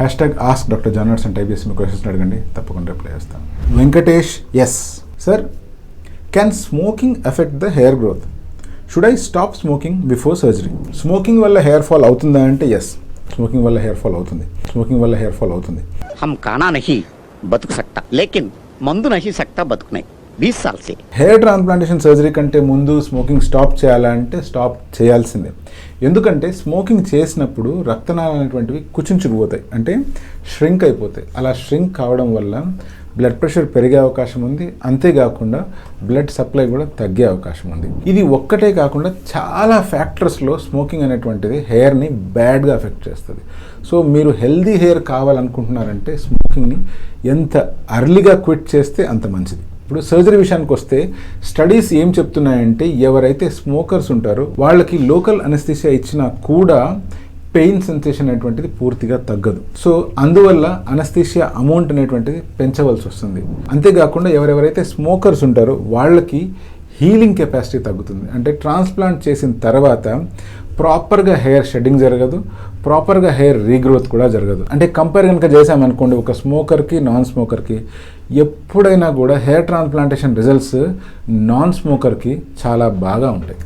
Ask doctor జానర్స్ అని type చేసి మీ క్వశ్చన్స్ అడగండి, తప్పకుండా రిప్లై చేస్తాను. Venkatesh S sir, can smoking effect the hair growth? Should I stop smoking before surgery? Smoking వల్ల హెయిర్ ఫాల్ అవుతుందా అంటే ఎస్, స్మోకింగ్ వల్ల హెయిర్ ఫాల్ అవుతుంది. హమ్ కానా నహీ బతుకు సక్తా, లేకిన్ మందు నహీ సక్తా బతుకునే 20 साल से. హెయిర్ ట్రాన్స్ప్లాంటేషన్ సర్జరీ కంటే ముందు స్మోకింగ్ స్టాప్ చేయాలంటే స్టాప్ చేయాల్సిందే. ఎందుకంటే స్మోకింగ్ చేసినప్పుడు రక్తనాళాలు అనేటువంటివి కుచించుకుపోతాయి, అంటే ష్రింక్ అయిపోతాయి. అలా ష్రింక్ కావడం వల్ల బ్లడ్ ప్రెషర్ పెరిగే అవకాశం ఉంది, అంతేకాకుండా బ్లడ్ సప్లై కూడా తగ్గే అవకాశం ఉంది. ఇది ఒక్కటే కాకుండా చాలా ఫ్యాక్టర్స్లో స్మోకింగ్ అనేటువంటిది హెయిర్ని బ్యాడ్గా ఎఫెక్ట్ చేస్తుంది. సో మీరు హెల్దీ హెయిర్ కావాలనుకుంటున్నారంటే స్మోకింగ్ని ఎంత అర్లీగా క్విట్ చేస్తే అంత మంచిది. ఇప్పుడు సర్జరీ విషయానికి వస్తే స్టడీస్ ఏం చెప్తున్నాయంటే ఎవరైతే స్మోకర్స్ ఉంటారో వాళ్ళకి లోకల్ అనస్థీషియా ఇచ్చినా కూడా పెయిన్ సెన్సేషన్ అనేటువంటిది పూర్తిగా తగ్గదు. సో అందువల్ల అనస్థీషియా అమౌంట్ అనేటువంటిది పెంచవలసి వస్తుంది. అంతేకాకుండా ఎవరెవరైతే స్మోకర్స్ ఉంటారో వాళ్ళకి హీలింగ్ కెపాసిటీ తగ్గుతుంది. అంటే ట్రాన్స్ప్లాంట్ చేసిన తర్వాత ప్రాపర్గా హెయిర్ షెడ్డింగ్ జరగదు, ప్రాపర్గా హెయిర్ రీగ్రోత్ కూడా జరగదు. అంటే కంపేర్ కనుక చేసామనుకోండి ఒక స్మోకర్కి నాన్ స్మోకర్కి, ఎప్పుడైనా కూడా హెయిర్ ట్రాన్స్ప్లాంటేషన్ రిజల్ట్స్ నాన్ స్మోకర్కి చాలా బాగా ఉంటాయి.